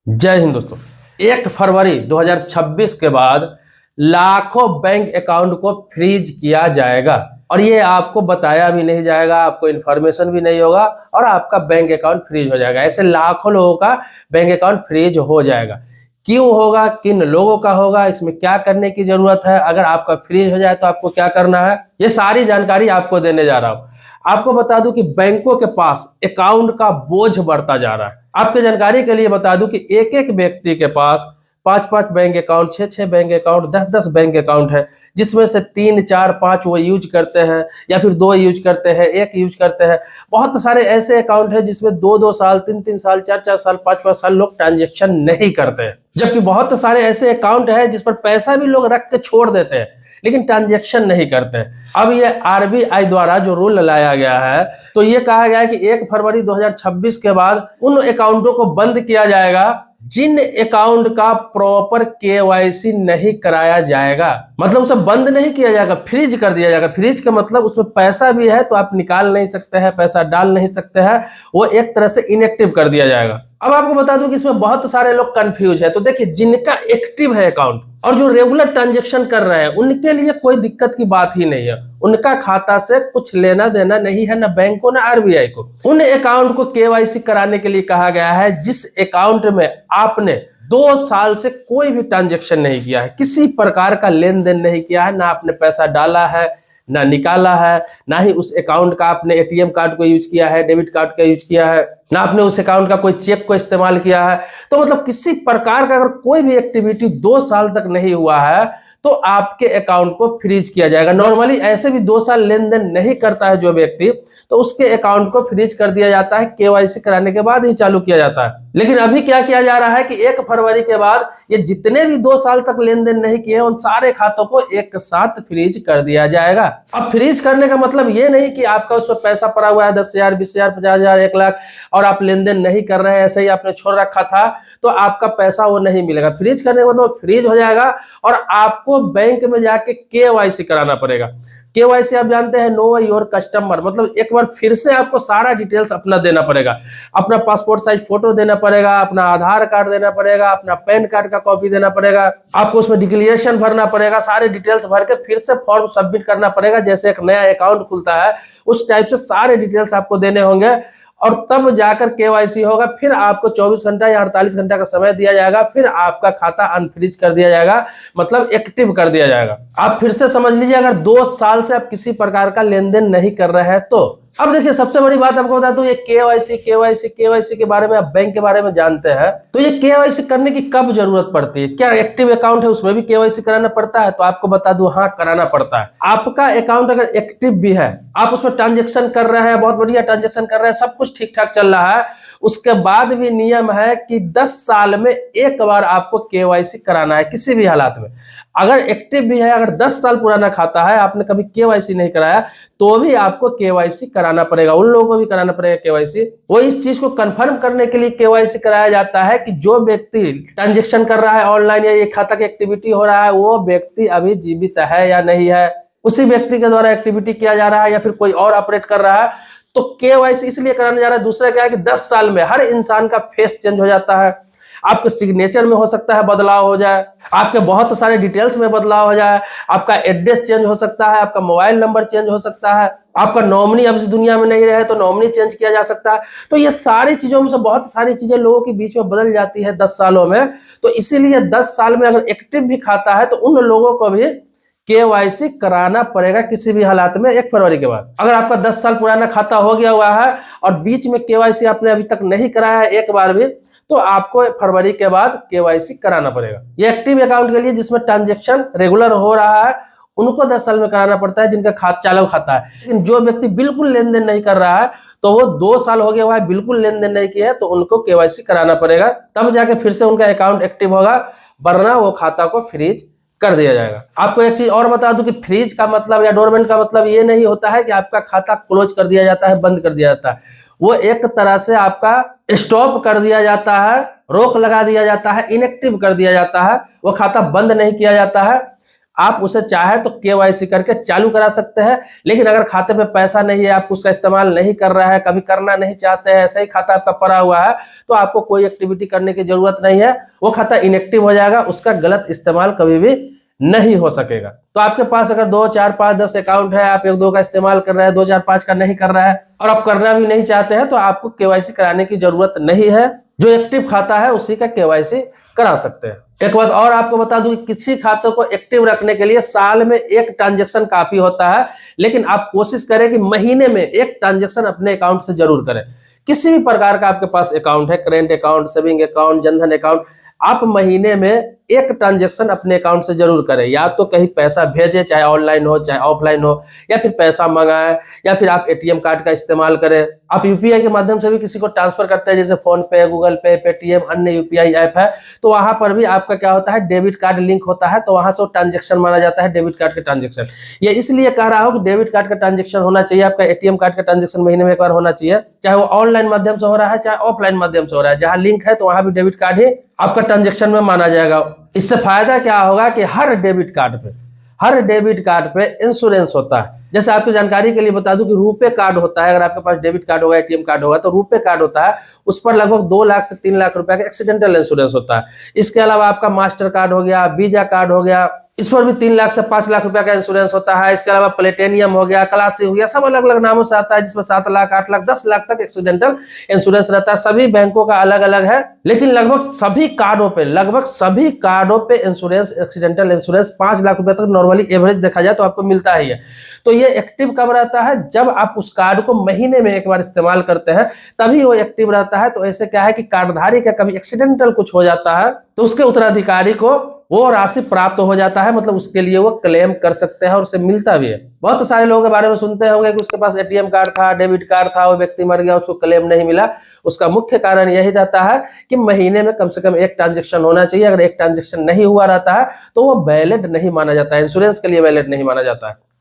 जय हिंद दोस्तों। 1 फरवरी 2026 के बाद लाखों बैंक अकाउंट को फ्रीज किया जाएगा और ये आपको बताया भी नहीं जाएगा, आपको इन्फॉर्मेशन भी नहीं होगा और आपका बैंक अकाउंट फ्रीज हो जाएगा। ऐसे लाखों लोगों का बैंक अकाउंट फ्रीज हो जाएगा। क्यों होगा, किन लोगों का होगा, इसमें क्या करने की जरूरत है, अगर आपका फ्रीज हो जाए तो आपको क्या करना है, ये सारी जानकारी आपको देने जा रहा हूं। आपको बता दूं कि बैंकों के पास अकाउंट का बोझ बढ़ता जा रहा है। आपके जानकारी के लिए बता दूं कि एक एक व्यक्ति के पास 5-5 bank account, 6-6 bank account, 10-10 bank account है, जिसमें से 3, 4, 5 वो यूज करते हैं या फिर 2 यूज करते हैं, 1 यूज करते हैं। बहुत सारे ऐसे अकाउंट है जिसमें 2-2 साल, 3-3 साल, 4-4 साल, 5-5 साल लोग ट्रांजेक्शन नहीं करते हैं। जबकि बहुत सारे ऐसे अकाउंट है जिस पर पैसा भी लोग रख के छोड़ देते हैं लेकिन ट्रांजेक्शन नहीं करते हैं। अब ये आरबीआई द्वारा जो रूल लाया गया है, तो ये कहा गया है कि 1 फरवरी 2026 के बाद उन अकाउंटों को बंद किया जाएगा जिन अकाउंट का प्रॉपर केवाईसी नहीं कराया जाएगा। मतलब उसे बंद नहीं किया जाएगा, फ्रीज कर दिया जाएगा। फ्रीज का मतलब उसमें पैसा भी है तो आप निकाल नहीं सकते हैं, पैसा डाल नहीं सकते हैं, वो एक तरह से इनएक्टिव कर दिया जाएगा। अब आपको बता दूं कि इसमें बहुत सारे लोग कंफ्यूज है। तो देखिए, जिनका एक्टिव है अकाउंट और जो रेगुलर ट्रांजेक्शन कर रहे हैं उनके लिए कोई दिक्कत की बात ही नहीं है। उनका खाता से कुछ लेना देना नहीं है, ना बैंक को ना आरबीआई को। उन अकाउंट को केवाईसी कराने के लिए कहा गया है जिस अकाउंट में आपने 2 साल से कोई भी ट्रांजेक्शन नहीं किया है, किसी प्रकार का लेन देन नहीं किया है, ना आपने पैसा डाला है ना निकाला है, ना ही उस अकाउंट का आपने एटीएम कार्ड को यूज किया है, डेबिट कार्ड का यूज किया है, ना आपने उस अकाउंट का कोई चेक को इस्तेमाल किया है। तो मतलब किसी प्रकार का अगर कोई भी एक्टिविटी 2 साल तक नहीं हुआ है तो आपके अकाउंट को फ्रीज किया जाएगा। नॉर्मली ऐसे भी 2 साल लेन देन नहीं करता है जो व्यक्ति, तो उसके अकाउंट को फ्रीज कर दिया जाता है, केवाईसी कराने के बाद ही चालू किया जाता है। लेकिन अभी क्या किया जा रहा है कि 1 फरवरी के बाद ये जितने भी 2 साल तक लेन देन नहीं किए उन सारे खातों को एक साथ फ्रीज कर दिया जाएगा। अब फ्रीज करने का मतलब ये नहीं कि आपका उसमें पैसा पड़ा हुआ है 10,000, 20,000, 50,000, 1 लाख और आप लेन देन नहीं कर रहे हैं, ऐसे ही आपने छोड़ रखा था तो आपका पैसा वो नहीं मिलेगा। फ्रीज करने का मतलब फ्रीज हो जाएगा और आपको बैंक में जाके केवाईसी कराना पड़ेगा। केवाईसी आप जानते हैं, नो योर कस्टमर, मतलब एक बार फिर से आपको सारा डिटेल्स अपना देना पड़ेगा। अपना पासपोर्ट साइज फोटो देना पड़ेगा, अपना आधार कार्ड देना पड़ेगा, अपना पैन कार्ड का कॉपी देना पड़ेगा, आपको उसमें डिक्लेरेशन भरना पड़ेगा, सारे डिटेल्स भर के फिर से फॉर्म सबमिट करना पड़ेगा। जैसे एक नया अकाउंट खुलता है उस टाइप से सारे डिटेल्स आपको देने होंगे और तब जाकर केवाईसी होगा। फिर आपको 24 घंटा या 48 घंटा का समय दिया जाएगा, फिर आपका खाता अनफ्रीज कर दिया जाएगा, मतलब एक्टिव कर दिया जाएगा। आप फिर से समझ लीजिए, अगर 2 साल से आप किसी प्रकार का लेन देन नहीं कर रहे हैं तो। अब देखिए, सबसे बड़ी बात आपको बता दूं, ये केवाईसी के बारे में, आप बैंक के बारे में जानते हैं, तो ये केवाईसी करने की कब जरूरत पड़ती है? क्या एक्टिव अकाउंट है उसमें भी केवाईसी कराना पड़ता है? तो आपको बता दूं, हाँ, कराना पड़ता है। आपका अकाउंट अगर एक्टिव भी है, आप उसमें ट्रांजेक्शन कर रहे हैं, बहुत बढ़िया ट्रांजेक्शन कर रहे हैं, सब कुछ ठीक ठाक चल रहा है, उसके बाद भी नियम है कि 10 साल में एक बार आपको केवाईसी कराना है किसी भी हालात में। अगर एक्टिव भी है, अगर 10 साल पुराना खाता है, आपने कभी केवाईसी नहीं कराया तो भी आपको केवाईसी कराना पड़ेगा। उन लोगों को भी कराना पड़ेगा केवाईसी। वो इस चीज को कंफर्म करने के लिए केवाईसी कराया जाता है कि जो व्यक्ति ट्रांजेक्शन कर रहा है ऑनलाइन या ये खाता की एक्टिविटी हो रहा है, वो व्यक्ति अभी जीवित है या नहीं है, उसी व्यक्ति के द्वारा एक्टिविटी किया जा रहा है या फिर कोई और ऑपरेट कर रहा है। तो केवाईसी इसलिए कराने जा रहा है। दूसरा क्या है कि 10 साल में हर इंसान का फेस चेंज हो जाता है, आपके सिग्नेचर में हो सकता है बदलाव हो जाए, आपके बहुत सारे डिटेल्स में बदलाव हो जाए, आपका एड्रेस चेंज हो सकता है, आपका मोबाइल नंबर चेंज हो सकता है, आपका नॉमिनी अब इस दुनिया में नहीं रहे तो नॉमिनी चेंज किया जा सकता है। तो ये सारी चीजों में से बहुत सारी चीजें लोगों के बीच में बदल जाती है 10 सालों में। तो इसीलिए 10 साल में अगर एक्टिव भी खाता है तो उन लोगों को भी केवाईसी कराना पड़ेगा किसी भी हालात में 1 फरवरी के बाद। अगर आपका 10 साल पुराना खाता हो गया हुआ है और बीच में केवाईसी आपने अभी तक नहीं कराया है एक बार भी, तो आपको फरवरी के बाद केवाईसी कराना पड़ेगा। ये एक्टिव अकाउंट के लिए जिसमें ट्रांजेक्शन रेगुलर हो रहा है उनको 10 साल में कराना पड़ता है, जिनका चालू खाता है। लेकिन जो व्यक्ति बिल्कुल लेन देन नहीं कर रहा है, तो वो 2 साल हो गया हुआ है, बिल्कुल लेन देन नहीं किया है, तो उनको केवाईसी कराना पड़ेगा, तब जाके फिर से उनका अकाउंट एक्टिव होगा, वरना वो खाता को फ्रीज कर दिया जाएगा। आपको एक चीज और बता दूं कि फ्रीज का मतलब या डोरमेंट का मतलब ये नहीं होता है कि आपका खाता क्लोज कर दिया जाता है, बंद कर दिया जाता है। वो एक तरह से आपका स्टॉप कर दिया जाता है, रोक लगा दिया जाता है, इनएक्टिव कर दिया जाता है। वो खाता बंद नहीं किया जाता है, आप उसे चाहे तो केवाईसी करके चालू करा सकते हैं। लेकिन अगर खाते में पैसा नहीं है, आप उसका इस्तेमाल नहीं कर रहा है, कभी करना नहीं चाहते हैं, ऐसा ही खाता आपका पड़ा हुआ है, तो आपको कोई एक्टिविटी करने की जरूरत नहीं है। वो खाता इनएक्टिव हो जाएगा, उसका गलत इस्तेमाल कभी भी नहीं हो सकेगा। तो आपके पास अगर 2, 4, 5, 10 अकाउंट है, आप 1-2 का इस्तेमाल कर रहे हैं, 2, 4, 5 का नहीं कर रहा है और आप करना भी नहीं चाहते हैं, तो आपको केवाईसी कराने की जरूरत नहीं है। जो एक्टिव खाता है उसी का केवाईसी करा सकते हैं। एक बात और आपको बता दूं कि किसी खाते को एक्टिव रखने के लिए साल में एक ट्रांजैक्शन काफी होता है, लेकिन आप कोशिश करें कि महीने में एक ट्रांजैक्शन अपने अकाउंट से जरूर करें। किसी भी प्रकार का आपके पास अकाउंट है, current account, saving account, Jan Dhan account, आप महीने में एक ट्रांजैक्शन अपने अकाउंट से जरूर करें। या तो कहीं पैसा भेजे, चाहे ऑनलाइन हो चाहे ऑफलाइन हो, या फिर पैसा मंगाए, या फिर आप एटीएम कार्ड का इस्तेमाल करें। आप यूपीआई के माध्यम से भी किसी को ट्रांसफर करते हैं, जैसे फोन पे, गूगल पे, पेटीएम, अन्य यूपीआई ऐप है, तो वहां पर भी आपका क्या होता है, डेबिट कार्ड लिंक होता है, तो वहां से ट्रांजेक्शन माना जाता है, डेबिट कार्ड का ट्रांजेक्शन। ये इसलिए कह रहा हूं कि डेबिट कार्ड का ट्रांजेक्शन होना चाहिए, आपका एटीएम कार्ड का ट्रांजेक्शन महीने में एक बार होना चाहिए, चाहे वो ऑनलाइन माध्यम से हो रहा है चाहे ऑफलाइन माध्यम से हो रहा है। जहां लिंक है तो वहां भी डेबिट कार्ड ही आपका ट्रांजेक्शन में माना जाएगा। इससे फायदा क्या होगा कि हर डेबिट कार्ड पे इंश्योरेंस होता है। जैसे आपकी जानकारी के लिए बता दूं कि रुपे कार्ड होता है, अगर आपके पास डेबिट कार्ड होगा, एटीएम कार्ड होगा, तो रुपे कार्ड होता है, उस पर लगभग 2 लाख से 3 लाख रुपए का एक्सीडेंटल इंश्योरेंस होता है। इसके अलावा आपका मास्टर कार्ड हो गया, वीजा कार्ड हो गया, इस पर भी 3 लाख से 5 लाख रुपए का इंश्योरेंस होता है। इसके अलावा प्लेटिनियम हो गया, क्लासिक हो गया, सब अलग अलग नामों से आता है, जिसमें 7 लाख, 8 लाख, 10 लाख तक एक्सीडेंटल इंश्योरेंस रहता है। सभी बैंकों का अलग अलग है, लेकिन लगभग सभी कार्डों पे इंश्योरेंस, एक्सीडेंटल इंश्योरेंस 5 लाख रुपए तक नॉर्मली एवरेज देखा जाए तो आपको मिलता ही है। तो ये एक्टिव कब रहता है, जब आप उस कार्ड को महीने में एक बार इस्तेमाल करते हैं, तभी वो एक्टिव रहता है। तो ऐसे क्या है कि कार्डधारी का कभी एक्सीडेंटल कुछ हो जाता है तो उसके उत्तराधिकारी को वो राशि प्राप्त हो जाता है, मतलब उसके लिए वो क्लेम कर सकते हैं और उसे मिलता भी है। बहुत सारे लोगों के बारे में सुनते होंगे कि उसके पास एटीएम कार्ड था, डेबिट कार्ड था, वो व्यक्ति मर गया, उसको क्लेम नहीं मिला। उसका मुख्य कारण यही रहता है कि महीने में कम से कम एक ट्रांजैक्शन होना चाहिए। अगर एक ट्रांजैक्शन नहीं हुआ रहता है तो वो वैलिड नहीं माना जाता है, इंश्योरेंस के लिए वैलिड नहीं माना जाता है।